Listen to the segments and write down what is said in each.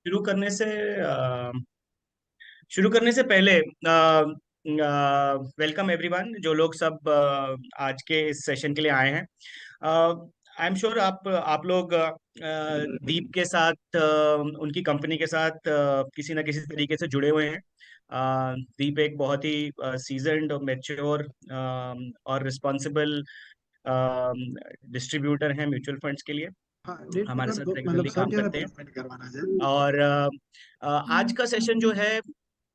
शुरू करने से शुरू करने से पहले वेलकम एवरीवन, जो लोग सब आज के इस सेशन के लिए आए हैं। आई एम श्योर आप लोग दीप के साथ, उनकी कंपनी के साथ किसी न किसी तरीके से जुड़े हुए हैं। दीप एक बहुत ही सीजन्ड और मेच्योर और रिस्पॉन्सिबल डिस्ट्रीब्यूटर हैं म्यूचुअल फंड्स के लिए। हाँ, डेट हमारे मतलब साथ मतलब रेगुलरली सर काम कह रहे करते हैं। पेमेंट करवाना है। और आज का सेशन जो है,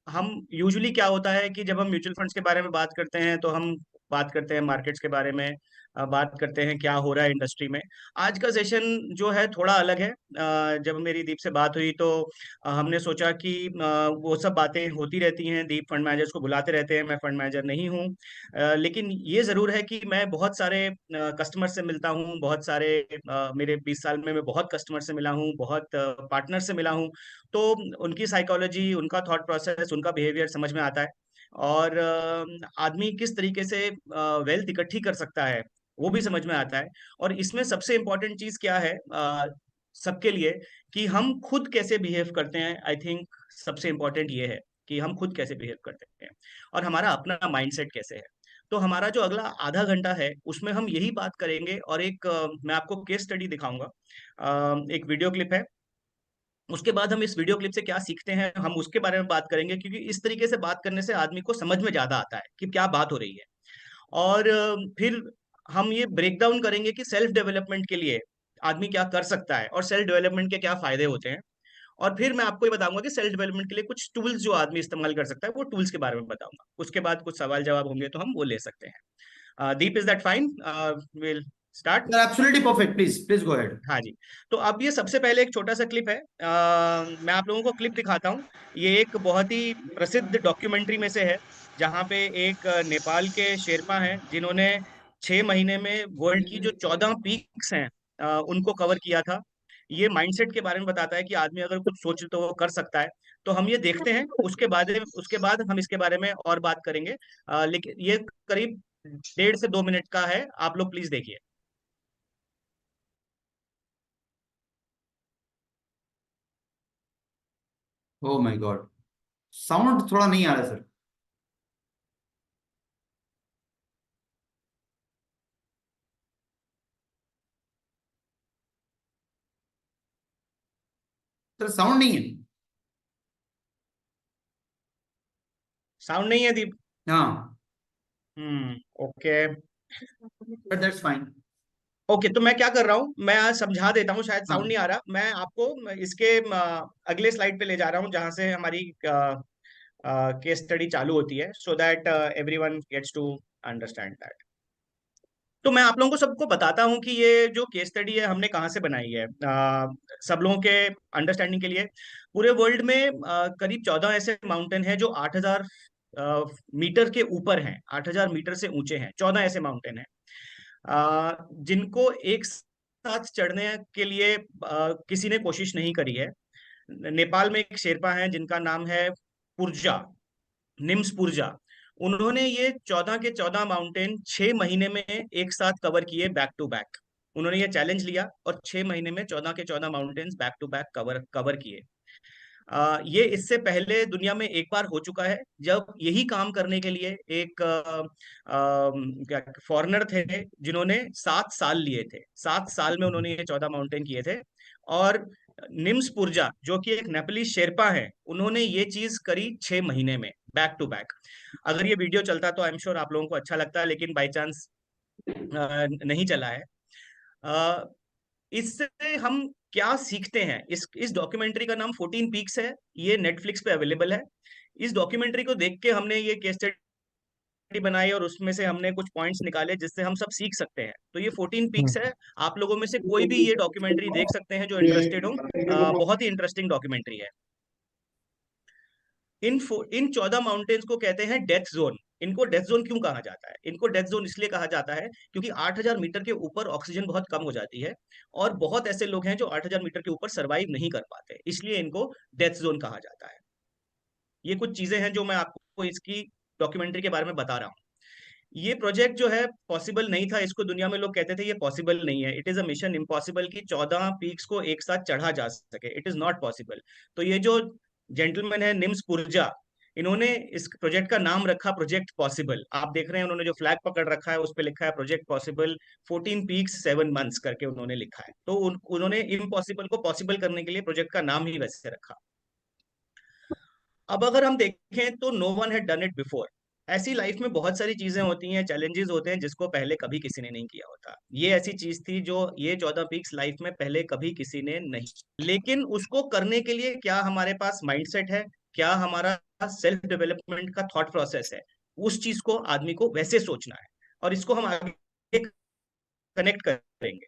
हम यूजुअली क्या होता है कि जब हम म्यूचुअल फंड्स के बारे में बात करते हैं तो हम बात करते हैं मार्केट्स के बारे में, बात करते हैं क्या हो रहा है इंडस्ट्री में। आज का सेशन जो है थोड़ा अलग है। जब मेरी दीप से बात हुई तो हमने सोचा कि वो सब बातें होती रहती हैं, दीप फंड मैनेजर्स को बुलाते रहते हैं, मैं फंड मैनेजर नहीं हूँ। लेकिन ये ज़रूर है कि मैं बहुत सारे कस्टमर से मिलता हूँ, बहुत सारे मेरे 20 साल में मैं बहुत कस्टमर से मिला हूँ, बहुत पार्टनर से मिला हूँ। तो उनकी साइकोलॉजी, उनका थॉट प्रोसेस, उनका बिहेवियर समझ में आता है। और आदमी किस तरीके से वेल्थ इकट्ठी कर सकता है वो भी समझ में आता है। और इसमें सबसे इम्पोर्टेंट चीज क्या है सबके लिए, कि हम खुद कैसे बिहेव करते हैं। आई थिंक सबसे इम्पोर्टेंट ये है कि हम खुद कैसे बिहेव करते हैं और हमारा अपना माइंडसेट कैसे है। तो हमारा जो अगला आधा घंटा है उसमें हम यही बात करेंगे। और एक मैं आपको केस स्टडी दिखाऊंगा। एक वीडियो क्लिप है। उसके बाद हम इस वीडियो क्लिप से क्या सीखते हैं हम उसके बारे में बात करेंगे, क्योंकि इस तरीके से बात करने से आदमी को समझ में ज्यादा आता है कि क्या बात हो रही है। और फिर हम ये ब्रेक डाउन करेंगे कि सेल्फ डेवलपमेंट के लिए आदमी क्या कर सकता है और सेल्फ डेवलपमेंट के क्या फायदे होते हैं। और फिर मैं आपको ये बताऊंगा कि सेल्फ डेवलपमेंट के लिए कुछ टूल्स जो आदमी इस्तेमाल कर सकता है, वो टूल्स के बारे में बताऊंगा। उसके बाद कुछ सवाल जवाब होंगे तो हम वो ले सकते हैं। Deep, is that fine? Will start. Sir absolutely perfect, please please go ahead. हाँ जी। तो अब ये सबसे पहले एक छोटा सा क्लिप है। मैं आप लोगों को क्लिप दिखाता हूँ। ये एक बहुत ही प्रसिद्ध डॉक्यूमेंट्री में से है, जहाँ पे एक नेपाल के शेरपा हैं जिन्होंने 6 महीने में वर्ल्ड की जो 14 पीक्स हैं उनको कवर किया था। ये माइंडसेट के बारे में बताता है कि आदमी अगर कुछ सोचे तो वो कर सकता है। तो हम ये देखते हैं, उसके बाद हम इसके बारे में और बात करेंगे। लेकिन ये करीब 1.5 से 2 मिनट का है। आप लोग प्लीज देखिए। ओह माय गॉड, साउंड थोड़ा नहीं आ रहा सर। सर साउंड नहीं है। साउंड नहीं है दीप? हाँ, okay. But that's fine. Okay, तो मैं क्या कर रहा हूँ, मैं आज समझा देता हूँ। शायद साउंड हाँ, नहीं आ रहा। मैं आपको इसके अगले स्लाइड पे ले जा रहा हूँ जहां से हमारी केस स्टडी चालू होती है, so that everyone gets to understand that. तो मैं आप लोगों को सबको बताता हूँ कि ये जो केस स्टडी है हमने कहाँ से बनाई है, सब लोगों के अंडरस्टैंडिंग के लिए। पूरे वर्ल्ड में करीब 14 ऐसे माउंटेन हैं जो 8,000 मीटर के ऊपर हैं, 8,000 मीटर से ऊंचे हैं। 14 ऐसे माउंटेन हैं जिनको एक साथ चढ़ने के लिए किसी ने कोशिश नहीं करी है। नेपाल में एक शेरपा है जिनका नाम है पुर्जा, निम्स पुर्जा। उन्होंने ये 14 के 14 माउंटेन 6 महीने में एक साथ कवर किए, बैक टू बैक। उन्होंने ये चैलेंज लिया और 6 महीने में 14 के 14 mountains back to back cover cover किए। ये इससे पहले दुनिया में एक बार हो चुका है, जब यही काम करने के लिए एक क्या फॉरेनर थे जिन्होंने 7 साल लिए थे। 7 साल में उन्होंने ये 14 माउंटेन किए थे। और निम्स पुर्जा जो कि एक नेपाली शेरपा है, उन्होंने ये चीज करी 6 महीने में, बैक टू बैक। अगर ये वीडियो चलता तो आई एम श्योर आप लोगों को अच्छा लगता है, लेकिन बाई चांस नहीं चला है। अ, इससे हम क्या सीखते हैं? इस डॉक्यूमेंट्री का नाम 14 पीक्स है। ये नेटफ्लिक्स पे अवेलेबल है। इस डॉक्यूमेंट्री को देख के हमने ये केस स्टडी बनाई और उसमें से हमने कुछ पॉइंट्स निकाले जिससे हम सब सीख सकते हैं। तो ये 14 पीक्स है। आप लोगों में से कोई भी ये डॉक्यूमेंट्री देख सकते हैं जो इंटरेस्टेड हो। बहुत ही इंटरेस्टिंग डॉक्यूमेंट्री है। इन 14 माउंटेन्स को कहते हैं डेथ जोन। इनको डेथ जोन क्यों कहा जाता है? इनको डेथ जोन इसलिए कहा जाता है क्योंकि 8,000 मीटर के ऊपर ऑक्सीजन बहुत कम हो जाती है। और बहुत ऐसे लोग हैं जो 8,000 मीटर के ऊपर सरवाइव नहीं कर पाते, इसलिए इनको डेथ जोन कहा जाता है। ये कुछ चीजें हैं जो मैं आपको इसकी डॉक्यूमेंट्री के बारे में बता रहा हूँ। ये प्रोजेक्ट जो है पॉसिबल नहीं था, इसको दुनिया में लोग कहते थे ये पॉसिबल नहीं है, it is a mission impossible कि 14 पीक्स को एक साथ चढ़ा जा सके, इट इज नॉट पॉसिबल। तो ये जो जेंटलमैन है निम्स पुरजा, इन्होंने इस प्रोजेक्ट का नाम रखा प्रोजेक्ट पॉसिबल। आप देख रहे हैं उन्होंने जो फ्लैग पकड़ रखा है उस पे लिखा है प्रोजेक्ट पॉसिबल, 14 पीक्स 7 मंथ्स करके उन्होंने लिखा है। तो उन्होंने इम्पॉसिबल को पॉसिबल करने के लिए प्रोजेक्ट का नाम ही वैसे रखा। अब अगर हम देखें तो no one had done it before. ऐसी लाइफ में बहुत सारी चीजें होती हैं, चैलेंजेस होते हैं जिसको पहले कभी किसी ने नहीं किया होता। ये ऐसी चीज थी जो ये 14 पीक्स लाइफ में पहले कभी किसी ने नहीं, लेकिन उसको करने के लिए क्या हमारे पास माइंडसेट है, क्या हमारा सेल्फ डेवलपमेंट का थॉट प्रोसेस है, उस चीज को आदमी को वैसे सोचना है। और इसको हम आगे कनेक्ट करेंगे।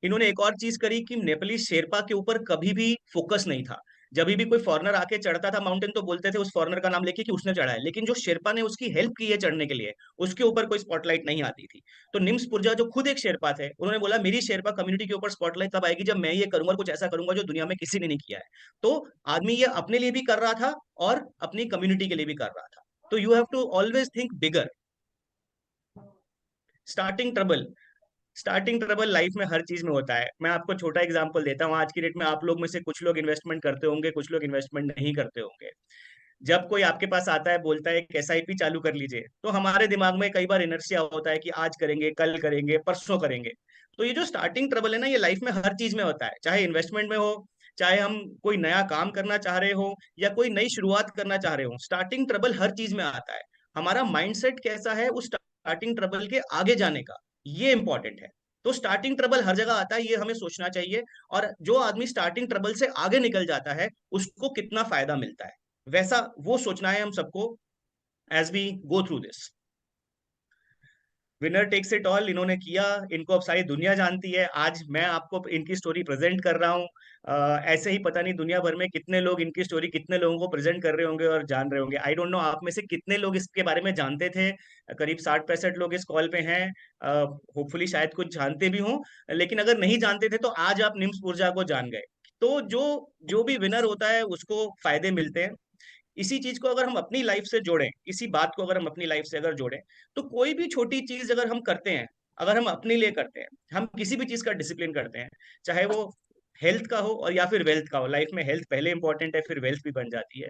इन्होंने एक और चीज करी कि नेपाली शेरपा के ऊपर कभी भी फोकस नहीं था। जब भी कोई फॉरेनर आके चढ़ता था माउंटेन तो बोलते थे उस फॉरेनर का नाम लेके कि उसने चढ़ा है, लेकिन जो शेरपा ने उसकी हेल्प की है चढ़ने के लिए, उसके ऊपर कोई स्पॉटलाइट नहीं आती थी। तो निम्स पुरजा जो खुद एक शेरपा थे, उन्होंने बोला मेरी शेरपा कम्युनिटी के ऊपर स्पॉटलाइट तब आएगी जब मैं ये करूंगा, कुछ ऐसा करूंगा जो दुनिया में किसी ने नहीं किया है। तो आदमी ये अपने लिए भी कर रहा था और अपनी कम्युनिटी के लिए भी कर रहा था। तो you have to always think bigger. Starting trouble, starting trouble life में हर चीज में होता है। मैं आपको छोटा एग्जांपल देता हूँ। आज की डेट में आप लोग में से कुछ लोग इन्वेस्टमेंट करते होंगे, कुछ लोग इन्वेस्टमेंट नहीं करते होंगे। जब कोई आपके पास आता है बोलता है कि एसआईपी चालू कर लीजिए, तो हमारे दिमाग में कई बार इनर्शिया होता है कि आज करेंगे, कल करेंगे, परसों करेंगे। तो ये जो स्टार्टिंग ट्रबल है ना, ये लाइफ में हर चीज में होता है, चाहे इन्वेस्टमेंट में हो, चाहे हम कोई नया काम करना चाह रहे हो या कोई नई शुरुआत करना चाह रहे हो, स्टार्टिंग ट्रबल हर चीज में आता है। हमारा माइंडसेट कैसा है उस स्टार्टिंग ट्रबल के आगे जाने का, ये इंपॉर्टेंट है। तो स्टार्टिंग ट्रबल हर जगह आता है, ये हमें सोचना चाहिए। और जो आदमी स्टार्टिंग ट्रबल से आगे निकल जाता है उसको कितना फायदा मिलता है, वैसा वो सोचना है हम सबको as we go through this. Winner takes it all इन्होंने किया, इनको अब सारी दुनिया जानती है। आज मैं आपको इनकी स्टोरी प्रेजेंट कर रहा हूँ। ऐसे ही पता नहीं दुनिया भर में कितने लोग इनकी स्टोरी कितने लोगों को प्रेजेंट कर रहे होंगे और जान रहे होंगे। आई डोंट नो आप में से कितने लोग इसके बारे में जानते थे। करीब 60-65 लोग इस कॉल पे हैं। होपफुली शायद कुछ जानते भी हों, लेकिन अगर नहीं जानते थे तो आज आप निम्स ऊर्जा को जान गए। तो जो जो भी विनर होता है उसको फायदे मिलते हैं। इसी चीज को अगर हम अपनी लाइफ से जोड़ें, इसी बात को अगर हम अपनी लाइफ से अगर जोड़ें, तो कोई भी छोटी चीज अगर हम करते हैं, अगर हम अपने लिए करते हैं, हम किसी भी चीज का डिसिप्लिन करते हैं, चाहे वो हेल्थ का हो और या फिर वेल्थ का हो। लाइफ में हेल्थ पहले इंपॉर्टेंट है, फिर वेल्थ भी बन जाती है।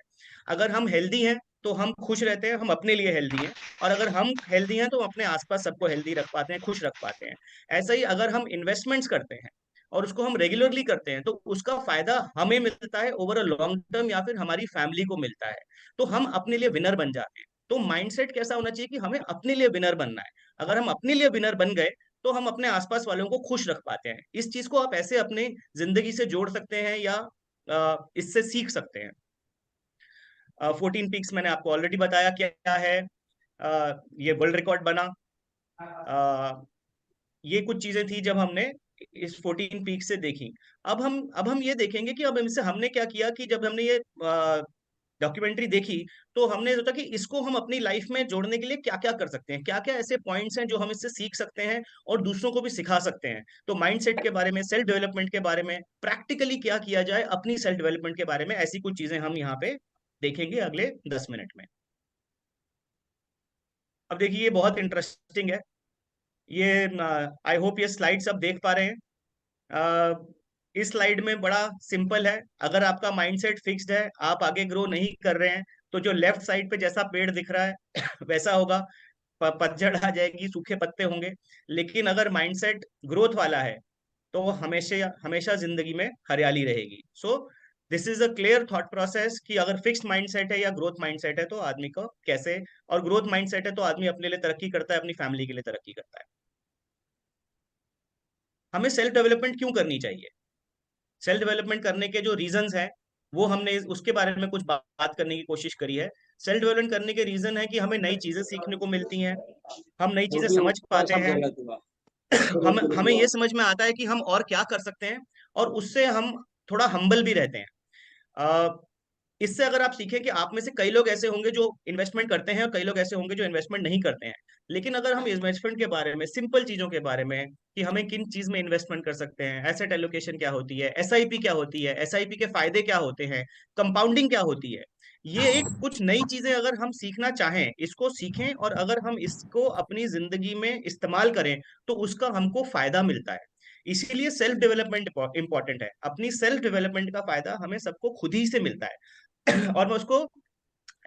अगर हम हेल्दी हैं तो हम खुश रहते हैं, हम अपने लिए हेल्दी हैं। और अगर हम हेल्दी हैं तो हम अपने आसपास सबको हेल्दी रख पाते हैं, खुश रख पाते हैं। ऐसा ही अगर हम इन्वेस्टमेंट्स करते हैं और उसको हम रेगुलरली करते हैं तो उसका फायदा हमें मिलता है ओवर अ लॉन्ग टर्म, या फिर हमारी फैमिली को मिलता है। तो हम अपने लिए विनर बन जाते हैं। तो माइंडसेट कैसा होना चाहिए कि हमें अपने लिए विनर बनना है। अगर हम अपने लिए विनर बन गए तो हम अपने आसपास वालों को खुश रख पाते हैं। इस चीज को आप ऐसे अपने जिंदगी से जोड़ सकते हैं या इससे सीख सकते हैं। 14 पीक्स मैंने आपको ऑलरेडी बताया क्या क्या है। ये वर्ल्ड रिकॉर्ड बना। अ, ये कुछ चीजें थी जब हमने इस 14 पीक से देखी। अब हम ये देखेंगे कि अब इनसे हमने क्या किया कि जब हमने ये डॉक्यूमेंट्री देखी तो हमने सोचा कि इसको हम अपनी लाइफ में जोड़ने के लिए क्या क्या कर सकते हैं, क्या क्या ऐसे पॉइंट्स हैं जो हम इससे सीख सकते हैं और दूसरों को भी सिखा सकते हैं। तो माइंडसेट के बारे में, सेल्फ डेवलपमेंट के बारे में, प्रैक्टिकली क्या किया जाए अपनी सेल्फ डेवलपमेंट के बारे में, ऐसी कुछ चीजें हम यहाँ पे देखेंगे अगले 10 मिनट में। अब देखिए ये बहुत इंटरेस्टिंग है। ये आई होप ये स्लाइड्स अब देख पा रहे हैं। अ, इस स्लाइड में बड़ा सिंपल है। अगर आपका माइंडसेट फिक्स्ड है, आप आगे ग्रो नहीं कर रहे हैं, तो जो लेफ्ट साइड पे जैसा पेड़ दिख रहा है वैसा होगा। पतझड़ आ जाएगी, सूखे पत्ते होंगे। लेकिन अगर माइंडसेट ग्रोथ वाला है तो वो हमेशा हमेशा जिंदगी में हरियाली रहेगी। So this is a clear thought process कि अगर फिक्स्ड माइंडसेट है या ग्रोथ माइंडसेट है तो आदमी को कैसे, और ग्रोथ माइंडसेट है तो आदमी अपने लिए तरक्की करता है, अपनी फैमिली के लिए तरक्की करता है। हमें सेल्फ डेवलपमेंट क्यों करनी चाहिए? सेल्फ डेवलपमेंट करने के जो रीजंस हैं वो हमने उसके बारे में कुछ बात करने की कोशिश करी है। सेल्फ डेवलपमेंट करने के रीजन है कि हमें नई चीजें सीखने को मिलती हैं, हम नई चीजें समझ पाते हैं। हम हमें ये समझ में आता है कि हम और क्या कर सकते हैं, और उससे हम थोड़ा हम्बल भी रहते हैं। अ, इससे अगर आप सीखें कि आप में से कई लोग ऐसे होंगे जो इन्वेस्टमेंट करते हैं और कई लोग ऐसे होंगे जो इन्वेस्टमेंट नहीं करते हैं। लेकिन अगर हम इन्वेस्टमेंट के बारे में, सिंपल चीजों के बारे में, कि हमें किन चीज में इन्वेस्टमेंट कर सकते हैं, एसेट एलोकेशन क्या होती है, एसआईपी क्या होती है, एसआईपी के फायदे क्या होते हैं, कंपाउंडिंग क्या होती है, ये एक कुछ नई चीजें अगर हम सीखना चाहें, इसको सीखें, और अगर हम इसको अपनी जिंदगी में इस्तेमाल करें तो उसका हमको फायदा मिलता है। इसीलिए सेल्फ डेवलपमेंट इंपॉर्टेंट है। अपनी सेल्फ डेवलपमेंट का फायदा हमें सबको खुद ही से मिलता है। और मैं उसको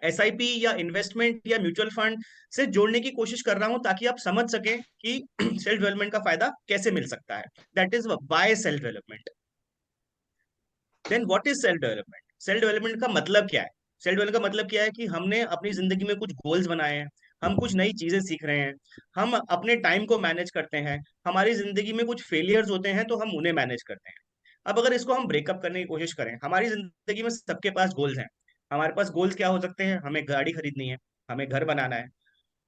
एसआईपी या इन्वेस्टमेंट या म्यूचुअल फंड से जोड़ने की कोशिश कर रहा हूं, ताकि आप समझ सकें कि सेल्फ डेवलपमेंट का फायदा कैसे मिल सकता है। That is by self development. Then what is self development? Self development का मतलब क्या है? सेल्फ डेवलपमेंट का मतलब क्या है कि हमने अपनी जिंदगी में कुछ गोल्स बनाए हैं, हम कुछ नई चीजें सीख रहे हैं, हम अपने टाइम को मैनेज करते हैं, हमारी जिंदगी में कुछ फेलियर्स होते हैं तो हम उन्हें मैनेज करते हैं। अब अगर इसको हम ब्रेकअप करने की कोशिश करें, हमारी जिंदगी में सबके पास गोल्स हैं। हमारे पास गोल्स क्या हो सकते हैं? हमें गाड़ी खरीदनी है, हमें घर बनाना है,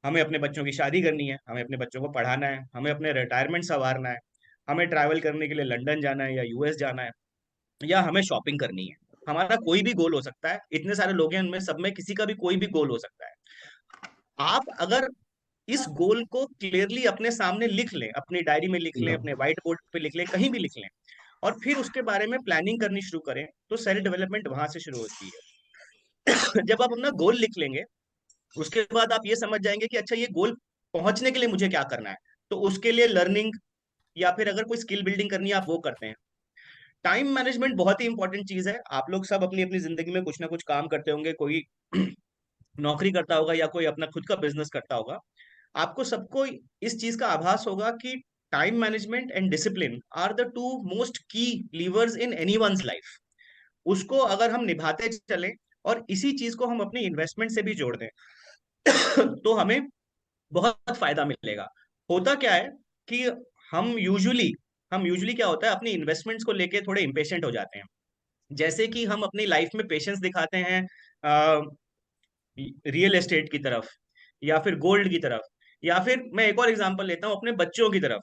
हमें अपने बच्चों की शादी करनी है, हमें अपने बच्चों को पढ़ाना है, हमें अपने रिटायरमेंट संवारना है, हमें ट्रैवल करने के लिए लंदन जाना है या यूएस जाना है, या हमें शॉपिंग करनी है। हमारा कोई भी गोल हो सकता है, इतने सारे लोग हैं, उनमें सब में किसी का भी कोई भी गोल हो सकता है। आप अगर इस गोल को क्लियरली अपने सामने लिख लें, अपनी डायरी में लिख लें, अपने व्हाइट बोर्ड पे लिख लें, कहीं भी लिख लें, और फिर उसके बारे में प्लानिंग करनी शुरू करें, तो सेल्फ डेवलपमेंट वहां से शुरू होती है। जब आप अपना गोल लिख लेंगे, उसके बाद आप ये समझ जाएंगे कि अच्छा, ये गोल पहुंचने के लिए मुझे क्या करना है, तो उसके लिए लर्निंग या फिर अगर कोई स्किल बिल्डिंग करनी है, आप वो करते हैं। टाइम मैनेजमेंट बहुत ही इंपॉर्टेंट चीज है। आप लोग सब अपनी अपनी जिंदगी में कुछ ना कुछ काम करते होंगे, कोई नौकरी करता होगा या कोई अपना खुद का बिजनेस करता होगा। आपको सबको इस चीज का आभास होगा कि time management and discipline are the two most key levers in any one's life. उसको अगर हम निभाते चलें और इसी चीज को हम अपनी इन्वेस्टमेंट से भी जोड़ दें, तो हमें बहुत फायदा मिलेगा। होता क्या है कि हम यूजुअली हम यूजुअली क्या होता है, अपनी इन्वेस्टमेंट्स को लेके थोड़े इम्पेशेंट हो जाते हैं। जैसे कि हम अपनी लाइफ में पेशेंस दिखाते हैं रियल एस्टेट की तरफ, या फिर गोल्ड की तरफ, या फिर मैं एक और एग्जांपल लेता हूँ अपने बच्चों की तरफ।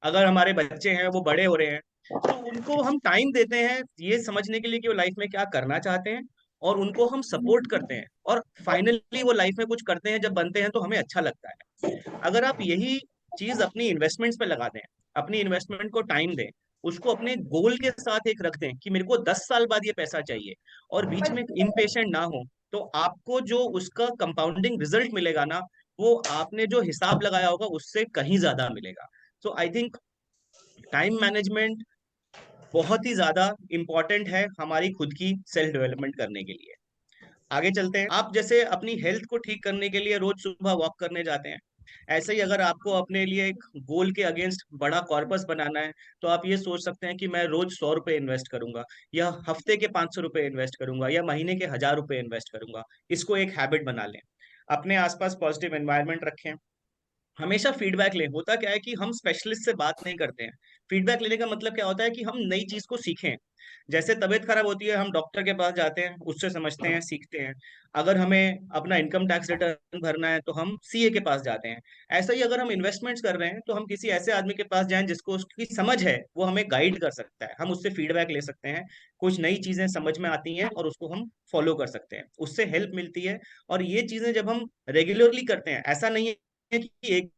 अगर हमारे बच्चे हैं, वो बड़े हो रहे हैं, तो उनको हम टाइम देते हैं ये समझने के लिए कि वो लाइफ में क्या करना चाहते हैं, और उनको हम सपोर्ट करते हैं, और फाइनली वो लाइफ में कुछ करते हैं, जब बनते हैं तो हमें अच्छा लगता है। अगर आप यही चीज अपनी इन्वेस्टमेंट्स पे लगा दें, अपनी इन्वेस्टमेंट को टाइम दें, उसको अपने गोल के साथ एक रख दें कि मेरे को 10 साल बाद ये पैसा चाहिए, और बीच में इम्पेशेंट ना हो, तो आपको जो उसका कंपाउंडिंग रिजल्ट मिलेगा ना, वो आपने जो हिसाब लगाया होगा उससे कहीं ज्यादा मिलेगा। सो आई थिंक टाइम मैनेजमेंट बहुत ही ज्यादा इंपॉर्टेंट है हमारी खुद की सेल्फ डेवलपमेंट करने के लिए। आगे चलते हैं। आप जैसे अपनी हेल्थ को ठीक करने के लिए रोज सुबह वॉक करने जाते हैं, ऐसे ही अगर आपको अपने लिए एक गोल के अगेंस्ट बड़ा कॉर्पस बनाना है, तो आप ये सोच सकते हैं कि मैं रोज 100 रुपए इन्वेस्ट करूंगा, या हफ्ते के 500 रुपए इन्वेस्ट करूंगा, या महीने के 1000 रुपए इन्वेस्ट करूंगा। इसको एक हैबिट बना लें। अपने आसपास पॉजिटिव एनवायरनमेंट रखें। हमेशा फीडबैक लें। होता क्या है कि हम स्पेशलिस्ट से बात नहीं करते हैं। फीडबैक लेने का मतलब क्या होता है कि हम नई चीज को सीखें। जैसे तबीयत खराब होती है, हम डॉक्टर के पास जाते हैं, उससे समझते हैं, सीखते हैं। अगर हमें अपना इनकम टैक्स रिटर्न भरना है, तो हम सीए के पास जाते हैं। ऐसा ही अगर हम इन्वेस्टमेंट्स कर रहे हैं, तो हम किसी ऐसे आदमी के पास जाएं जिसको उसकी समझ है, वो हमें गाइड कर सकता है, हम उससे फीडबैक ले सकते हैं। कुछ नई चीजें समझ में आती हैं और उसको हम फॉलो कर सकते हैं, उससे हेल्प मिलती है। और ये चीजें जब हम रेगुलरली करते हैं, ऐसा नहीं है कि एक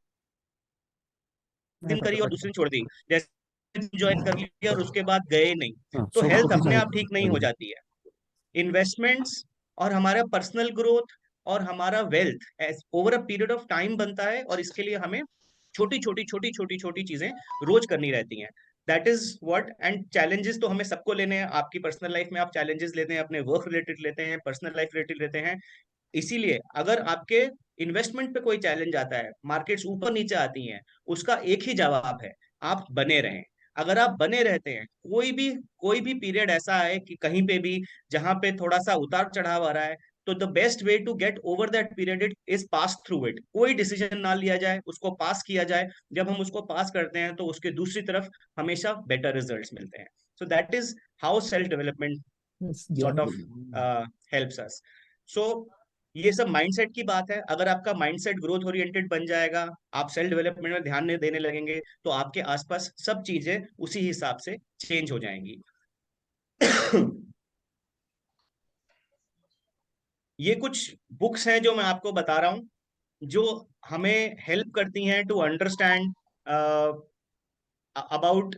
दिन करी और दूसरे दिन छोड़ दी, जैसे ज्वाइन कर लिया और उसके बाद गए नहीं, तो हेल्थ अपने आप ठीक नहीं हो जाती है। इन्वेस्टमेंट्स और हमारा पर्सनल ग्रोथ और हमारा wealth over a period of time बनता है, और इसके लिए हमें छोटी छोटी चीजें रोज करनी रहती हैं। That is what. And challenges तो हमें सबको लेने हैं। आपकी पर्सनल लाइफ में आप चैलेंजेस लेते हैं, अपने वर्क रिलेटेड लेते हैं, पर्सनल लाइफ रिलेटेड लेते हैं। इसीलिए अगर आपके इन्वेस्टमेंट पे कोई चैलेंज आता है, मार्केट्स ऊपर नीचे आती हैं, उसका एक ही जवाब है, आप बने रहें। अगर आप बने रहते हैं, कोई भी पीरियड ऐसा है कि कहीं पे भी जहां पे थोड़ा सा उतार चढ़ाव आ रहा है, तो the best way to get over that period it is pass through it. कोई डिसीजन ना लिया जाए, उसको पास किया जाए। जब हम उसको पास करते हैं, तो उसके दूसरी तरफ हमेशा बेटर रिजल्ट्स मिलते हैं। So that is how self development Yeah. Sort of helps us. So ये सब माइंडसेट की बात है। अगर आपका माइंडसेट ग्रोथ ओरिएंटेड बन जाएगा, आप सेल्फ डेवलपमेंट में ध्यान नहीं देने लगेंगे, तो आपके आसपास सब चीजें उसी हिसाब से चेंज हो जाएंगी। ये कुछ बुक्स हैं जो मैं आपको बता रहा हूँ। जो हमें हेल्प करती हैं to understand about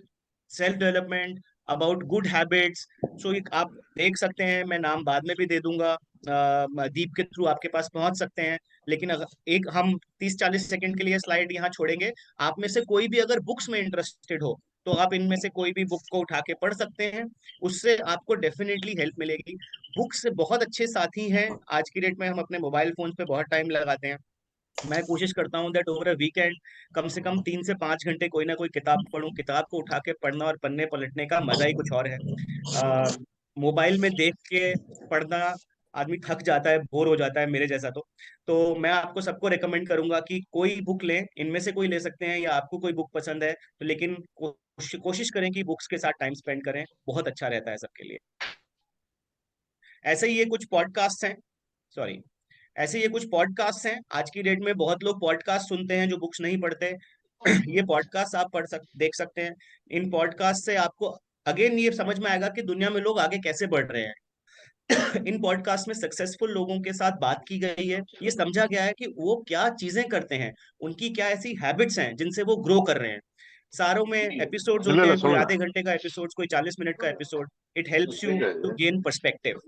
self development, about good habits. So आप देख सकते हैं, मैं नाम बाद में भी दे दूंगा, दीप के थ्रू आपके पास पहुंच सकते हैं। लेकिन अगर एक हम 30-40 सेकंड के लिए स्लाइड यहाँ छोड़ेंगे, आप में से कोई भी अगर बुक्स में इंटरेस्टेड हो तो आप इनमें से कोई भी बुक को उठा के पढ़ सकते हैं, उससे आपको डेफिनेटली हेल्प मिलेगी। बुक्स बहुत अच्छे साथी हैं। आज की डेट में हम अपने मोबाइल फोन पे बहुत टाइम लगाते हैं। मैं कोशिश करता हूँ दैट ओवर अ वीकेंड कम से कम 3 से 5 घंटे कोई ना कोई किताब पढूं। किताब को उठा के पढ़ना और पन्ने पलटने का मजा ही कुछ और है। मोबाइल में देख के पढ़ना, आदमी थक जाता है, बोर हो जाता है, मेरे जैसा तो मैं आपको सबको रेकमेंड करूंगा कि कोई बुक लें, इनमें से कोई ले सकते हैं, या आपको कोई बुक पसंद है तो, लेकिन कोशिश करें कि बुक्स के साथ टाइम स्पेंड करें, बहुत अच्छा रहता है सबके लिए। ऐसे ही ये कुछ पॉडकास्ट हैं, सॉरी, ऐसे ये कुछ पॉडकास्ट हैं। आज की डेट में बहुत लोग पॉडकास्ट सुनते हैं जो बुक्स नहीं पढ़ते। ये पॉडकास्ट आप देख सकते हैं। इन पॉडकास्ट से आपको अगेन ये समझ में आएगा कि दुनिया में लोग आगे कैसे बढ़ रहे हैं। इन पॉडकास्ट में सक्सेसफुल लोगों के साथ बात की गई है, ये समझा गया है कि वो क्या चीजें करते हैं, उनकी क्या ऐसी हैबिट्स हैं जिनसे वो ग्रो कर रहे हैं। सारों में एपिसोड्स ಇಲ್ಲ होते ಇಲ್ಲ हैं, कोई ಸುಳ್ಳ आधे घंटे का एपिसोड, कोई 40 मिनट का episode. It helps you to gain perspective.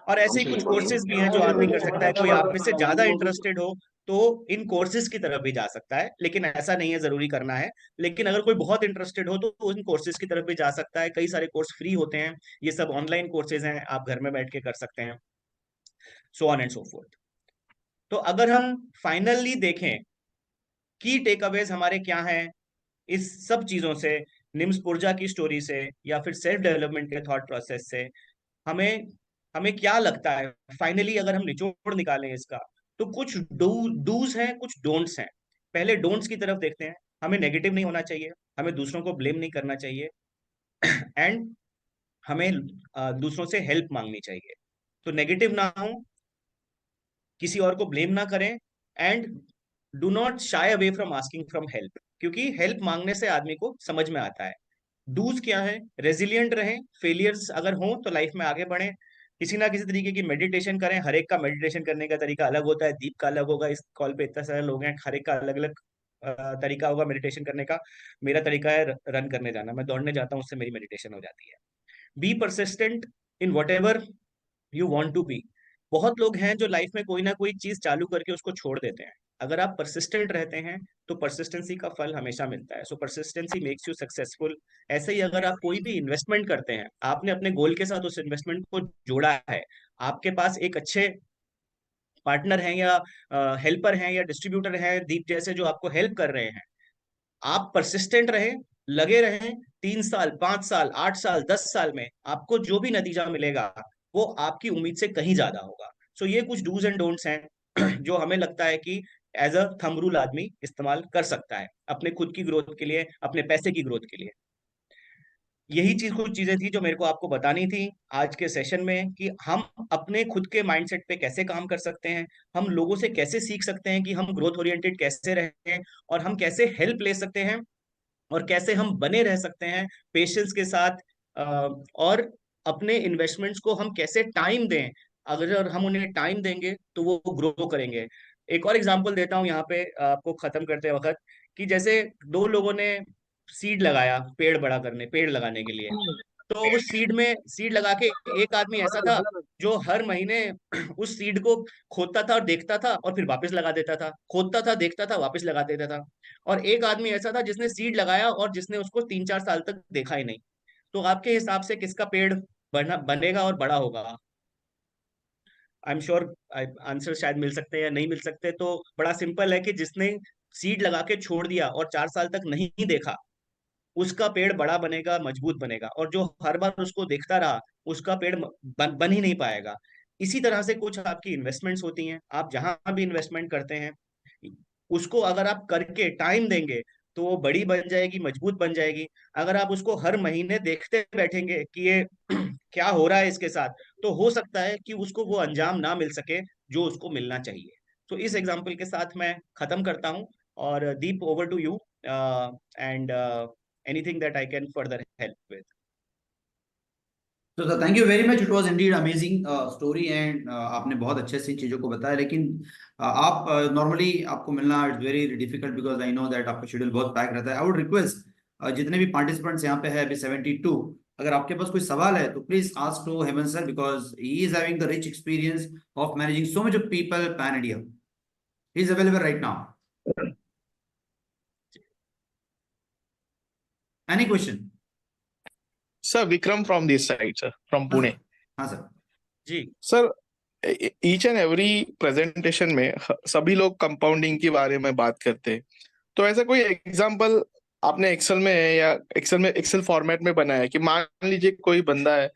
और ऐसे ही कुछ कोर्सेज भी हैं जो आदमी कर सकता है। कोई आप में से ज्यादा इंटरेस्टेड हो तो इन कोर्सेज की तरफ भी जा सकता है, लेकिन ऐसा नहीं है जरूरी करना है। लेकिन अगर कोई बहुत इंटरेस्टेड हो तो इन कोर्सेज की तरफ भी जा सकता है। कई सारे कोर्स फ्री होते हैं, ये सब ऑनलाइन कोर्सेज हैं, आप घर में बैठ के कर सकते हैं, so on and so fourth. तो अगर हम फाइनली देखें की टेकअवेज हमारे क्या हैं इस सब चीजों से, निम्स पुर्जा की स्टोरी से या फिर सेल्फ डेवलपमेंट के थॉट प्रोसेस से, हमें हमें क्या लगता है फाइनली अगर हम निचोड़ निकालें इसका, तो कुछ डूज हैं, कुछ डोंट्स हैं। पहले डोंट्स की तरफ देखते हैं। हमें नेगेटिव नहीं होना चाहिए, हमें दूसरों को ब्लेम नहीं करना चाहिए, एंड हमें दूसरों से हेल्प मांगनी चाहिए। तो नेगेटिव ना हो, किसी और को ब्लेम ना करें, and do not shy away from asking from help, क्योंकि हेल्प मांगने से आदमी को समझ में आता है। डूज क्या है? रेजिलिएंट रहें, फेलियर्स अगर हों तो लाइफ में आगे बढ़ें, किसी ना किसी तरीके की मेडिटेशन करें। हर एक का मेडिटेशन करने का तरीका अलग होता है, दीप का अलग होगा, इस कॉल पे इतने सारे लोग हैं, हर एक का अलग अलग तरीका होगा मेडिटेशन करने का। मेरा तरीका है रन करने जाना, मैं दौड़ने जाता हूँ, उससे मेरी मेडिटेशन हो जाती है। Be persistent in whatever you want to be. बहुत लोग हैं जो लाइफ में कोई ना कोई चीज चालू करके उसको छोड़ देते हैं। अगर आप परसिस्टेंट रहते हैं तो परसिस्टेंसी का फल हमेशा मिलता है। सो परसिस्टेंसी मेक्स यू सक्सेसफुल। ऐसे ही अगर आप कोई भी इन्वेस्टमेंट करते हैं, आपने अपने गोल के साथ उस इन्वेस्टमेंट को जोड़ा है, आपके पास एक अच्छे पार्टनर हैं या हेल्पर हैं या डिस्ट्रीब्यूटर हैं दीप जैसे जो आपको हेल्प कर रहे हैं, आप परसिस्टेंट रहे, लगे रहें। 3 साल, 5 साल, 8 साल, 10 साल में आपको जो भी नतीजा मिलेगा वो आपकी उम्मीद से कहीं ज्यादा होगा। सो ये कुछ डूज एंड डोंट्स हैं जो हमें लगता है कि एज अ थंब रूल आदमी इस्तेमाल कर सकता है अपने खुद की ग्रोथ के लिए, अपने पैसे की ग्रोथ के लिए। यही चीज, कुछ चीजें थी जो मेरे को आपको बतानी थी आज के सेशन में, कि हम अपने खुद के माइंडसेट पे कैसे काम कर सकते हैं, हम लोगों से कैसे सीख सकते हैं कि हम ग्रोथ ओरिएंटेड कैसे रहें, और हम कैसे हेल्प ले सकते हैं, और कैसे हम बने रह सकते हैं पेशेंस के साथ, और अपने इन्वेस्टमेंट्स को हम कैसे टाइम दें। अगर हम उन्हें टाइम देंगे तो वो ग्रो करेंगे। एक और एग्जांपल देता हूँ यहाँ पे आपको खत्म करते वक्त, कि जैसे दो लोगों ने सीड लगाया पेड़ लगाने के लिए। तो उस सीड लगा के एक आदमी ऐसा था जो हर महीने उस सीड को खोदता था और देखता था और फिर वापस लगा देता था, खोदता था, देखता था, वापस लगा देता था। और एक आदमी ऐसा था जिसने सीड लगाया और जिसने उसको 3-4 साल तक देखा ही नहीं। तो आपके हिसाब से किसका पेड़ बनेगा और बड़ा होगा? आई एम श्योर आंसर शायद मिल सकते हैं या नहीं मिल सकते। तो बड़ा सिंपल है कि जिसने सीड लगा के छोड़ दिया और 4 साल तक नहीं देखा, उसका पेड़ बड़ा बनेगा, मजबूत बनेगा, और जो हर बार उसको देखता रहा उसका पेड़ बन ही नहीं पाएगा। इसी तरह से कुछ आपकी इन्वेस्टमेंट्स होती हैं, आप जहां भी इन्वेस्टमेंट करते हैं उसको अगर आप करके टाइम देंगे तो वो बड़ी बन जाएगी, मजबूत बन जाएगी। अगर आप उसको हर महीने देखते बैठेंगे कि ये क्या हो रहा है इसके साथ, तो हो सकता है कि उसको वो अंजाम ना मिल सके जो उसको मिलना चाहिए। तो इस एग्जाम्पल के साथ मैं खत्म करता हूँ, और Deep, over to you, and anything that I can further help with. तो sir thank you very much, it was indeed amazing story and आपने बहुत अच्छे से चीज़ों को बताया। लेकिन आप नॉर्मली आपको मिलना it's very difficult because I know that आपका शेड्यूल बहुत पैक रहता है। आई वुड रिक्वेस्ट जितने भी पार्टिसिपेंट्स यहाँ पे है अभी 72, अगर आपके पास कोई सवाल है तो please ask to Hemant sir because he is having the rich experience of managing so much of people pan India. He is available right now. Any question? Sir, Vikram from this side, sir, from हाँ Pune. Sir, हाँ sir. जी sir, each and every presentation में सभी लोग compounding के बारे में बात करते हैं। तो ऐसा कोई एग्जांपल आपने एक्सेल में या एक्सेल फॉर्मेट में बनाया कि मान लीजिए कोई बंदा है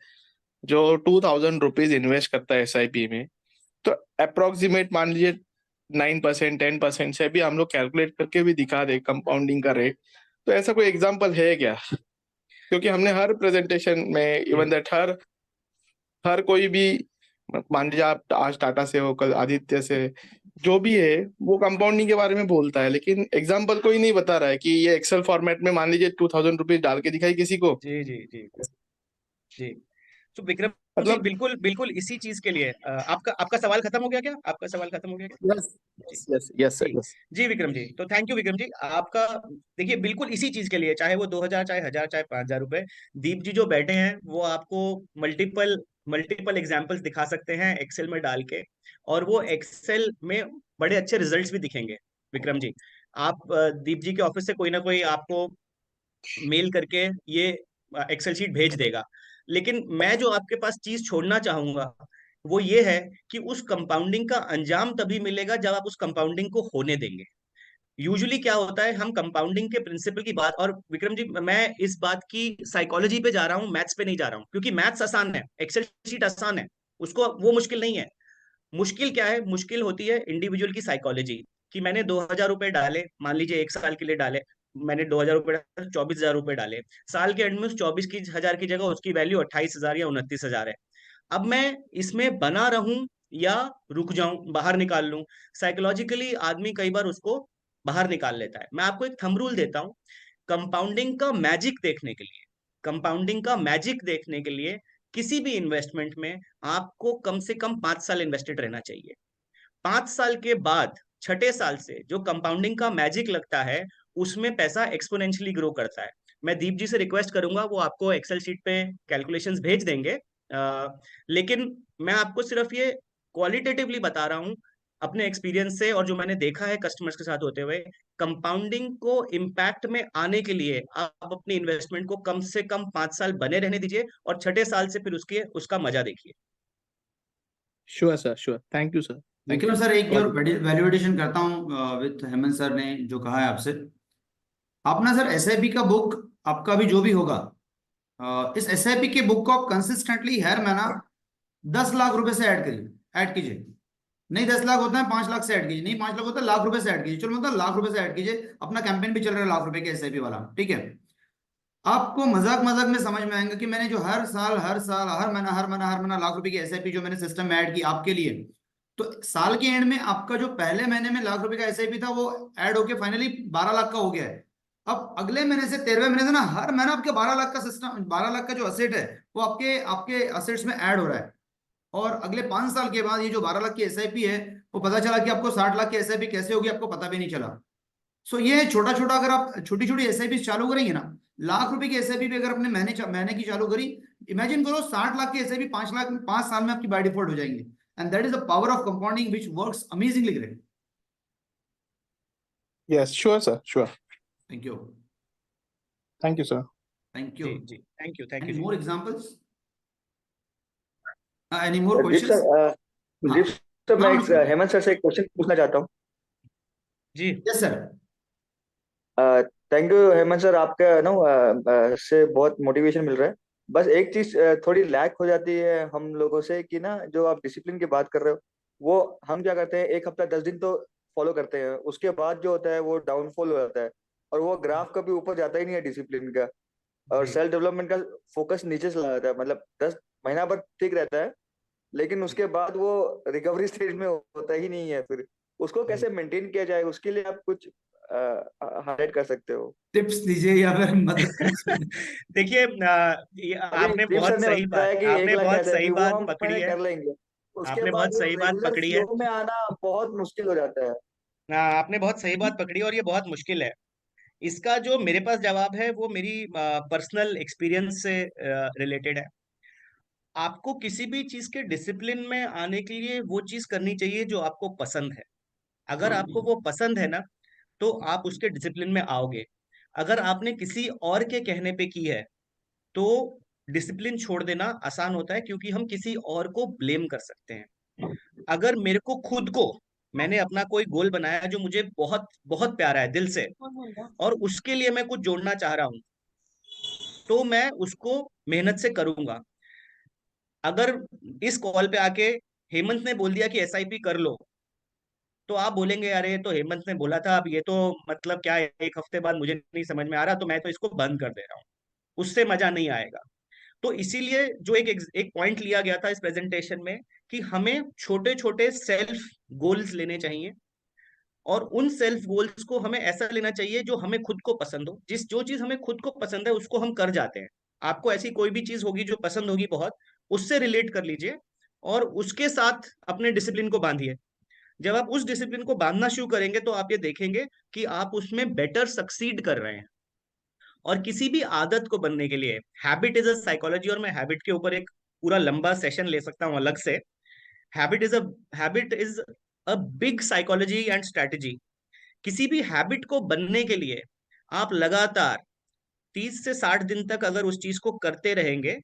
जो 2000 रुपीज इन्वेस्ट करता है एसआईपी में, तो अप्रोक्सीमेट मान लीजिए 9%, 10% से भी हम लोग कैलकुलेट करके भी दिखा दे कंपाउंडिंग का रेट। तो ऐसा कोई एग्जांपल है क्या? क्योंकि हमने हर प्रेजेंटेशन में इवन दैट हर कोई भी, मान लीजिए आप आज टाटा से हो, कल आदित्य से, जो भी है वो कंपाउंडिंग के बारे में बोलता है, लेकिन एग्जाम्पल कोई नहीं बता रहा है कि ये एक्सेल फॉर्मेट में मान लीजिए 2000 रुपीज डाल के दिखाई किसी को। जी जी जी जी। तो विक्रम जी, मतलब बिल्कुल बिल्कुल इसी चीज के लिए आपका आपका सवाल खत्म हो गया क्या? आपका सवाल खत्म हो गया क्या? यस, जी यस, यस, यस सर, जी यस। जी विक्रम जी, तो थैंक यू विक्रम जी आपका। देखिए बिल्कुल इसी चीज के लिए, चाहे वो 2000, चाहे 1000, चाहे 5000 रुपए, दीप जी जो बैठे हैं वो आपको मल्टीपल मल्टीपल एग्जाम्पल्स दिखा सकते हैं एक्सेल में डाल के, और वो एक्सेल में बड़े अच्छे रिजल्ट्स भी दिखेंगे। विक्रम जी, आप दीप जी के ऑफिस से कोई ना कोई आपको मेल करके ये एक्सेल शीट भेज देगा। लेकिन मैं जो आपके पास चीज छोड़ना चाहूंगा वो ये है कि उस कंपाउंडिंग का अंजाम तभी मिलेगा जब आप उस कंपाउंडिंग को होने देंगे। यूजुअली क्या होता है, हम कंपाउंडिंग के प्रिंसिपल की बात, और विक्रम जी मैं इस बात की साइकोलॉजी पे जा रहा हूँ, मैथ्स पे नहीं जा रहा हूँ, क्योंकि मैथ्स आसान है, एक्सेल शीट आसान है, उसको वो मुश्किल नहीं है। मुश्किल क्या है? मुश्किल होती है इंडिविजुअल की साइकोलॉजी, कि मैंने 2000 रुपए डाले, मान लीजिए 1 साल के लिए डाले, मैंने 2000 रुपए डाले, 24 हजार रुपए डाले, साल के एंड में उस 24 हजार की जगह उसकी वैल्यू 28 हजार या 29 हजार है। अब मैं इसमें बना रहूं या रुक जाऊं, बाहर निकाल लूं? साइकोलॉजिकली आदमी कई बार उसको बाहर निकाल लेता है। मैं आपको एक थंब रूल देता हूं, कंपाउंडिंग का मैजिक देखने के लिए, कंपाउंडिंग का मैजिक देखने के लिए किसी भी इन्वेस्टमेंट में आपको कम से कम 5 साल इन्वेस्टेड रहना चाहिए। 5 साल के बाद छठे साल से जो कंपाउंडिंग का मैजिक लगता है, उसमें पैसा एक्सपोनेंशियली ग्रो करता है। मैं दीप जी से रिक्वेस्ट करूंगा, वो आपको एक्सेल शीट पे कैलकुलेशंस भेज देंगे। लेकिन मैं आपको सिर्फ ये क्वालिटेटिवली बता रहा हूँ अपने एक्सपीरियंस से, और जो मैंने देखा है कस्टमर्स के साथ होते हुए, कंपाउंडिंग को इम्पैक्ट में आने के लिए आप अपनी इन्वेस्टमेंट को कम से कम 5 साल बने रहने दीजिए, और छठे साल से फिर उसके उसका मजा देखिए। Sure sir, sure, thank you sir, thank Vikram you. Sir, एक और वैल्यूएशन करता हूँ विद हेमंत सर ने जो कहा है आपसे। आप ना सर एसआईपी का बुक आपका भी जो भी होगा, इस एसआईपी के बुक को आप कंसिस्टेंटली हर महीना 10 लाख रुपए से ऐड करिए, ऐड कीजिए। नहीं 10 लाख होता है, 5 लाख से ऐड कीजिए। नहीं 5 लाख होता है, लाख रुपए से ऐड कीजिए। चलो मतलब लाख रुपए से ऐड कीजिए। अपना कैंपेन भी चल रहा है लाख रुपए के एसआईपी वाला, ठीक है। आपको मजाक मजाक में समझ में आएगा कि मैंने जो हर साल हर महीना लाख रुपए की एसआईपी जो मैंने सिस्टम में ऐड की आपके लिए, तो साल के एंड में आपका जो पहले महीने में लाख रुपए का एसआईपी था वो ऐड होके फाइनली 12 लाख का हो गया है। अब अगले महीने से 13वें महीने से ना हर महीना आपके 12 लाख का सिस्टम, 12 लाख का जो असेट है वो आपके आपके असेट्स में ऐड हो रहा है। और अगले 5 साल के बाद ये जो 12 लाख की एसआईपी है, वो पता चला कि आपको 60 लाख की एसआईपी कैसे होगी आपको पता भी नहीं चला। सो ये छोटा छोटा अगर आप छोटी छोटी एसआईपी चालू करेंगे ना, लाख रुपए की एसआईपी भी अगर अपने महीने की चालू करी, इमेजिन करो 60 लाख की एसआईपी 5 लाख 5 साल में आपकी बाय डिफॉल्ट हो जाएंगे। And that is the power of compounding which works amazingly great. Yes, sure sir, sure, thank you. Thank you sir. Thank you. जी जी, थैंक एनी यू जी। More examples? Any more Deep questions? Sir, हाँ दीप sir, मैं हाँ एक Hemant sir से एक क्वेश्चन पूछना चाहता हूँ। जी yes sir. Thank you Hemant sir, आपका ना से बहुत मोटिवेशन मिल रहा है। बस एक चीज थोड़ी लैक हो जाती है हम लोगों से कि ना, जो आप डिसिप्लिन की बात कर रहे हो, वो हम क्या करते हैं, एक हफ्ता 10 दिन तो फॉलो करते हैं, उसके बाद जो होता है वो डाउनफॉल हो जाता है, और वो ग्राफ कभी ऊपर जाता ही नहीं है डिसिप्लिन का, और जी सेल्फ डेवलपमेंट का फोकस नीचे चला जाता है। मतलब 10 महीना भर ठीक रहता है, लेकिन उसके बाद वो रिकवरी स्टेज में होता ही नहीं है। फिर उसको जी। कैसे मेंटेन किया जाए, उसके लिए आप कुछ हाईलाइट कर सकते हो? टिप्स दीजिए या फिर मदद कीजिए। देखिए, अभी दीप सर ने बताया कि 1 लाख एसआईपी वो हम पकड़ी मैंने है। कर लेंगे, उसके आपने बाद बहुत वो सही बात रेगुलर पकड़ी है। फ्लो में आना बहुत मुश्किल हो जाता है। आपने बहुत सही बात पकड़ी और ये बहुत मुश्किल है। इसका जो मेरे पास जवाब है वो मेरी पर्सनल एक्सपीरियंस से रिलेटेड है। आपको किसी भी चीज के डिसिप्लिन में आने के लिए वो चीज करनी चाहिए जो आपको पसंद है। अगर आपको वो पसंद है ना, तो आप उसके डिसिप्लिन में आओगे। अगर आपने किसी और के कहने पे की है, तो डिसिप्लिन छोड़ देना आसान होता है, क्योंकि हम किसी और को ब्लेम कर सकते हैं। अगर मेरे को खुद को, मैंने अपना कोई गोल बनाया जो मुझे बहुत बहुत प्यारा है दिल से, और उसके लिए मैं कुछ जोड़ना चाह रहा हूं, तो मैं उसको मेहनत से करूंगा। अगर इस कॉल पे आके हेमंत ने बोल दिया कि एसआईपी कर लो, तो आप बोलेंगे अरे ये तो हेमंत ने बोला था, अब ये तो मतलब क्या है, 1 हफ्ते बाद मुझे नहीं समझ में आ रहा, तो मैं तो इसको बंद कर दे रहा हूँ। उससे मजा नहीं आएगा। तो इसीलिए जो एक पॉइंट लिया गया था इस प्रेजेंटेशन में, कि हमें छोटे छोटे सेल्फ गोल्स लेने चाहिए, और उन सेल्फ गोल्स को हमें ऐसा लेना चाहिए जो हमें खुद को पसंद हो। जो चीज हमें खुद को पसंद है उसको हम कर जाते हैं। आपको ऐसी कोई भी चीज होगी जो पसंद होगी बहुत, उससे रिलेट कर लीजिए, और उसके साथ अपने डिसिप्लिन को बांधिए। जब आप उस डिसिप्लिन को बांधना शुरू करेंगे, तो आप ये देखेंगे कि आप उसमें बेटर सक्सीड कर रहे हैं। और किसी भी आदत को बनने के लिए, हैबिट इज अ साइकोलॉजी, और मैं हैबिट के ऊपर एक पूरा लंबा सेशन ले सकता हूं अलग से। Habit is a habit is a big psychology and strategy. किसी भी हैबिट को बनने के लिए आप लगातार 30 से 60 दिन तक अगर उस चीज को करते रहेंगे,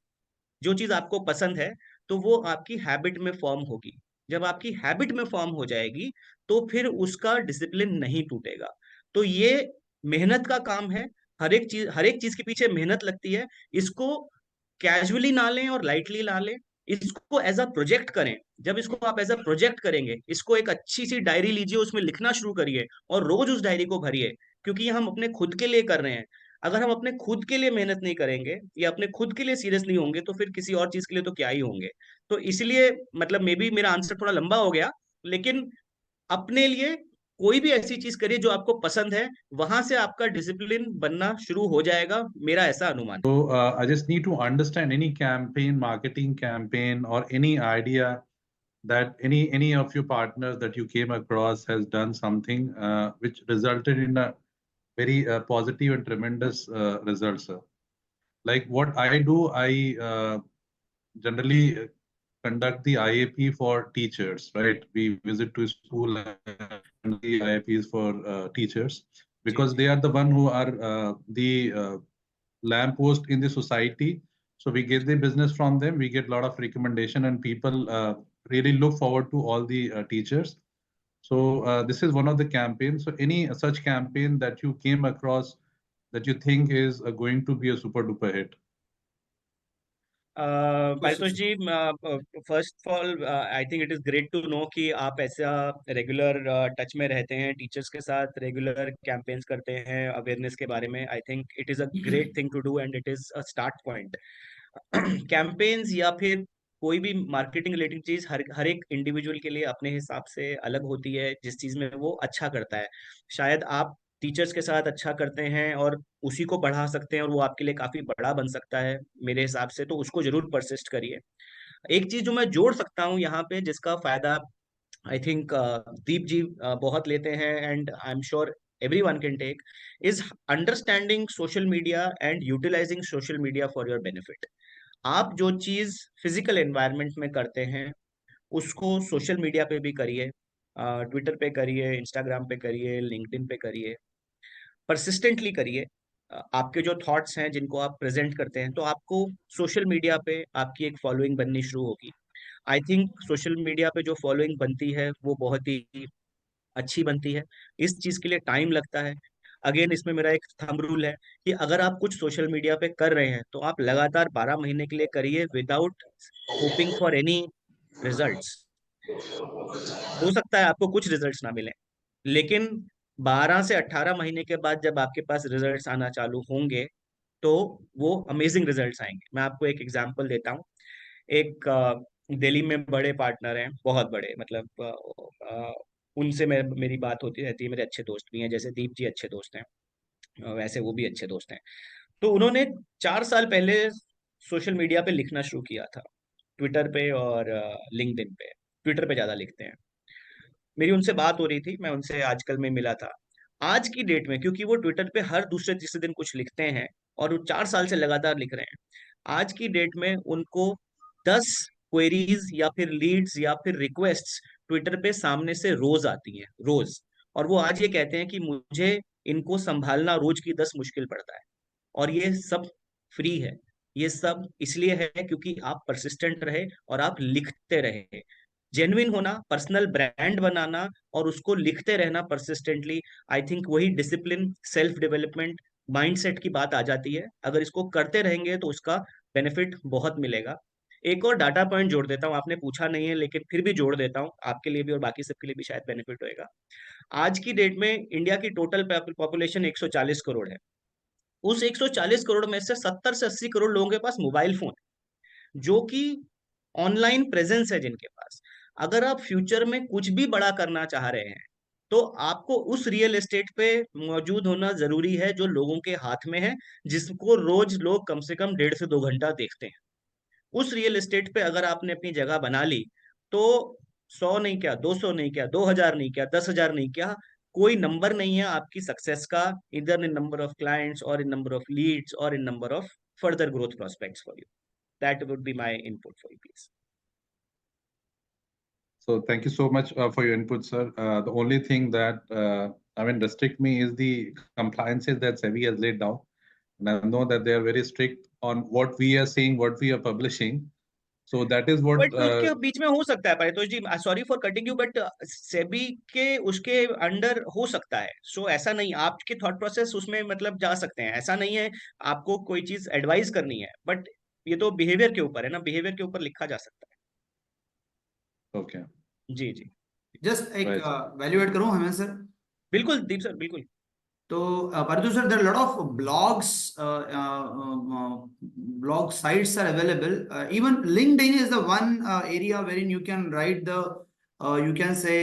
जो चीज आपको पसंद है, तो वो आपकी हैबिट में फॉर्म होगी। जब आपकी हैबिट में फॉर्म हो जाएगी, तो फिर उसका डिसिप्लिन नहीं टूटेगा। तो ये मेहनत का काम है। हर एक चीज के पीछे मेहनत लगती है। इसको कैजुअली ना लें और लाइटली ना लें। इसको एज अ प्रोजेक्ट करें। जब इसको आप एज अ प्रोजेक्ट करेंगे, इसको एक अच्छी सी डायरी लीजिए, उसमें लिखना शुरू करिए, और रोज उस डायरी को भरिए। क्योंकि ये हम अपने खुद के लिए कर रहे हैं। अगर हम अपने खुद के लिए मेहनत नहीं करेंगे या अपने खुद के लिए सीरियस नहीं होंगे, तो फिर किसी और चीज के लिए तो क्या ही होंगे। तो इसलिए मतलब मे बी मेरा आंसर थोड़ा लंबा हो गया, लेकिन अपने लिए कोई भी ऐसी चीज करिए जो आपको पसंद है, वहां से आपका डिसिप्लिन बनना शुरू हो जाएगा, मेरा ऐसा अनुमान है। So I just need to understand any campaign, marketing campaign, or any idea that any of your partners that you came across has done something which resulted in a very positive and tremendous results. Sir. Like what I do, I generally conduct the IAP for teachers, right? We visit to school and the IAPs for teachers जी because जी। they are the one who are the lamppost in the society. So we get the business from them. We get a lot of recommendation, and people really look forward to all the teachers. So this is one of the campaigns. So any such campaign that you came across that you think is going to be a super duper hit? Paritosh ji, first of all I think it is great to know कि आप ऐसा regular touch में रहते हैं teachers के साथ, regular campaigns करते हैं अवेयरनेस के बारे में। I think it is a great thing to do, and it is a start point. Campaigns या फिर कोई भी मार्केटिंग रिलेटेड चीज हर एक इंडिविजुअल के लिए अपने हिसाब से अलग होती है, जिस चीज में वो अच्छा करता है। शायद आप टीचर्स के साथ अच्छा करते हैं और उसी को बढ़ा सकते हैं, और वो आपके लिए काफी बड़ा बन सकता है मेरे हिसाब से, तो उसको जरूर परसिस्ट करिए। एक चीज जो मैं जोड़ सकता हूँ यहाँ पे, जिसका फायदा आई थिंक दीप जी बहुत लेते हैं, and I am sure everyone can take, is understanding social media and utilizing social media for your benefit. आप जो चीज फिजिकल एनवायरनमेंट में करते हैं, उसको सोशल मीडिया पे भी करिए। ट्विटर पे करिए, इंस्टाग्राम पे करिए, लिंक्डइन पे करिए, परसिस्टेंटली करिए। आपके जो थॉट्स हैं जिनको आप प्रेजेंट करते हैं, तो आपको सोशल मीडिया पे आपकी एक फॉलोइंग बननी शुरू होगी। आई थिंक सोशल मीडिया पे जो फॉलोइंग बनती है वो बहुत ही अच्छी बनती है। इस चीज के लिए टाइम लगता है। अगेन, इसमें मेरा एक थंब रूल है कि अगर आप कुछ सोशल मीडिया पे कर रहे हैं, तो आप लगातार 12 महीने के लिए करिए, without hoping for any results. हो सकता है आपको कुछ रिजल्ट्स ना मिले, लेकिन 12 से 18 महीने के बाद जब आपके पास रिजल्ट्स आना चालू होंगे, तो वो अमेजिंग रिजल्ट्स आएंगे। मैं आपको एक एग्जांपल देता हूँ। एक दिल्ली में बड़े पार्टनर हैं, बहुत बड़े, मतलब उनसे मेरी बात होती रहती है, मेरे अच्छे दोस्त भी हैं, जैसे दीप जी अच्छे दोस्त हैं, वैसे वो भी अच्छे दोस्त हैं। तो उन्होंने 4 साल पहले सोशल मीडिया पे लिखना शुरू किया था, ट्विटर पे और लिंक्डइन पे। ट्विटर पे ज्यादा लिखते हैं। मेरी उनसे बात हो रही थी, मैं उनसे आजकल में मिला था। आज की डेट में, क्योंकि वो ट्विटर पे हर दूसरे तीसरे दिन कुछ लिखते हैं और वो 4 साल से लगातार लिख रहे हैं, आज की डेट में उनको 10 क्वेरीज या फिर लीड्स या फिर रिक्वेस्ट्स ट्विटर पे सामने से रोज आती हैं, रोज। और वो आज ये कहते हैं कि मुझे इनको संभालना रोज की 10 मुश्किल पड़ता है। और ये सब फ्री है। ये सब इसलिए है क्योंकि आप परसिस्टेंट रहे और आप लिखते रहे। जेन्युइन होना, पर्सनल ब्रांड बनाना और उसको लिखते रहना परसिस्टेंटली, आई थिंक वही डिसिप्लिन, सेल्फ डेवलपमेंट, माइंडसेट की बात आ जाती है। अगर इसको करते रहेंगे तो उसका बेनिफिट बहुत मिलेगा। एक और डाटा पॉइंट जोड़ देता हूँ, आपने पूछा नहीं है लेकिन फिर भी जोड़ देता हूँ, आपके लिए भी और बाकी सबके लिए भी शायद बेनिफिट होएगा। आज की डेट में इंडिया की टोटल पॉपुलेशन 140 करोड़ है। उस 140 करोड़ में से 70 से 80 करोड़ लोगों के पास मोबाइल फोन है, जो कि ऑनलाइन प्रेजेंस है जिनके पास। अगर आप फ्यूचर में कुछ भी बड़ा करना चाह रहे हैं तो आपको उस रियल एस्टेट पे मौजूद होना जरूरी है जो लोगों के हाथ में है, जिसको रोज लोग कम से कम 1.5 से 2 घंटा देखते हैं। उस रियल एस्टेट पे अगर आपने अपनी जगह बना ली तो 100 नहीं क्या, 200 नहीं क्या, 2000 नहीं क्या, 10,000 नहीं क्या, कोई नंबर नहीं है आपकी सक्सेस का, इधर इन नंबर ऑफ क्लाइंट्स और इन नंबर ऑफ लीड्स और in number of further growth prospects for you. That would be my input for you please. So thank you so much for your input, sir. The only thing that restrict me is the compliances that SEBI has laid down. And I know that they are very strict on what we are saying, what we are publishing. So that is what. But उसके बीच में हो सकता है Paritosh ji, sorry for cutting you, but SEBI के उसके under हो सकता है। सो ऐसा नहीं, आपके थॉट प्रोसेस उसमें मतलब जा सकते हैं, ऐसा नहीं है आपको कोई चीज एडवाइस करनी है, बट ये तो बिहेवियर के ऊपर है ना, बिहेवियर के ऊपर लिखा जा सकता Okay. है। जी जी। जस्ट एक Right. वैल्यू ऐड करूं हमें सर? बिल्कुल दीप सर, बिल्कुल। तो Paritu sir, there are a lot of blogs, blog sites are available. Even LinkedIn is the one area wherein you can write the, you can say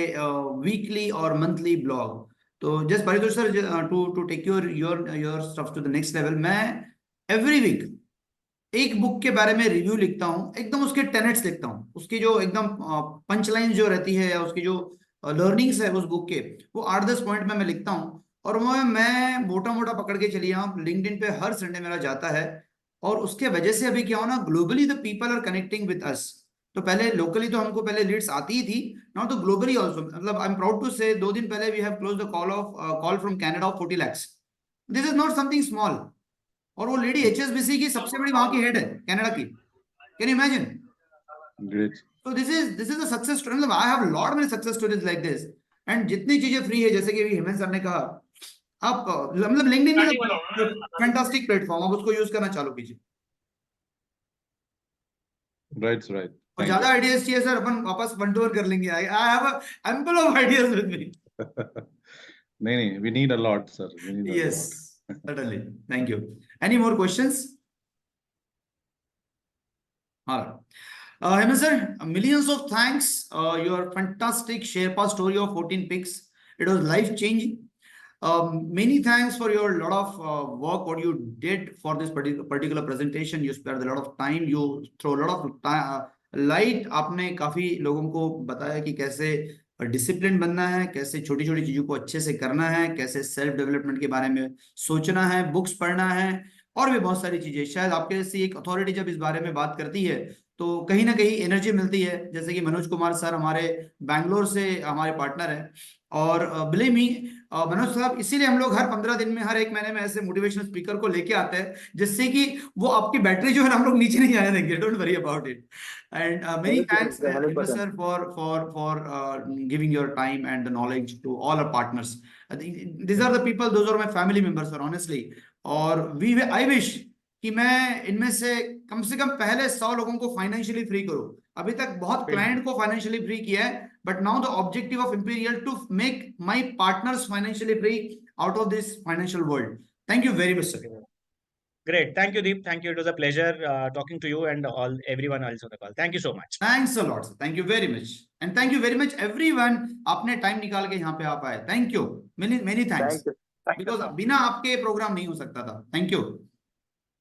weekly or monthly blog. तो just Paritu sir, to take your stuff to the next level, मैं every week एक book के बारे में review लिखता हूँ, एकदम उसके टेनेट्स लिखता हूँ, उसकी जो एकदम पंच लाइन जो रहती है या उसकी जो लर्निंग्स है उस बुक के, वो 8-10 पॉइंट में मैं लिखता हूँ। और मैं मोटा मोटा पकड़ के चलिए, आप लिंक्डइन पे हर संडे मेरा जाता है। और उसके वजह से अभी क्या हो ना, globally the people are connecting with us. तो पहले लोकली तो हमको पहले लीड्स आती ही थी, नाउ तो ग्लोबली आल्सो। मतलब आई एम प्राउड टू से 2 दिन पहले we have close the call from Canada of 40 lakhs। This is not something small. और वो लेडी HSBC की सबसे बड़ी वहां की हेड है कनाडा की। Can you imagine? Great. So this is a success story. मतलब I have lot many success stories like this. And जितनी चीजें फ्री है, जैसे कि हेमंत सर ने कहा, आप मतलब लिंक्डइन इज फैंटास्टिक प्लेटफॉर्म, आप उसको यूज करना चालू कीजिए। Right. Right. और Thank ज्यादा you. आइडियाज चाहिए सर, अपन वापस 1-2 कर लेंगे। I have a ample of ideas with me. No, we need a lot, sir. We need a lot. Yes, certainly. Thank you. Any more questions? All right. Hemant sir, millions of thanks. Your fantastic Sherpa story of 14 picks. It was life changing. Many thanks for your lot of work, what you did for this particular presentation. You spared a lot of time. You throw a lot of light. आपने काफी लोगों को बताया कि कैसे discipline बनना है, कैसे छोटी छोटी चीजों को अच्छे से करना है, कैसे सेल्फ डेवलपमेंट के बारे में सोचना है, बुक्स पढ़ना है और भी बहुत सारी चीजें। शायद आपके जैसी एक अथॉरिटी जब इस बारे में बात करती है तो कहीं ना कहीं एनर्जी मिलती है। जैसे कि मनोज कुमार सर हमारे बैंगलोर से हमारे पार्टनर हैं, और बिलीव मी मनोज साहब, इसीलिए हम लोग हर 15 दिन में, हर 1 महीने में ऐसे मोटिवेशनल स्पीकर को लेके आते हैं, जिससे कि वो आपकी बैटरी जो है हम लोग नीचे नहीं आने देंगे। Don't worry about it. And many thanks sir for giving your time and the knowledge to all our partners. These are the people, those are my family members sir, honestly. और I wish कि मैं इनमें से कम पहले 100 लोगों को financially free करूं। अभी तक बहुत क्लाइंट को फाइनेंशियली फ्री किया है, but now the objective of Imperial to make my partners financially free out of this financial world. Thank you very much sir. Great. Thank you, Deep. Thank you. It was a pleasure talking to you and all everyone else on the call. Thank you so much. Thanks a lot, sir. Thank you very much. And thank you very much everyone. आपने time निकाल के यहाँ पे आ पाए. Thank you. Many thanks. Thank you. Because बिना आपके programme नहीं हो सकता था. Thank you.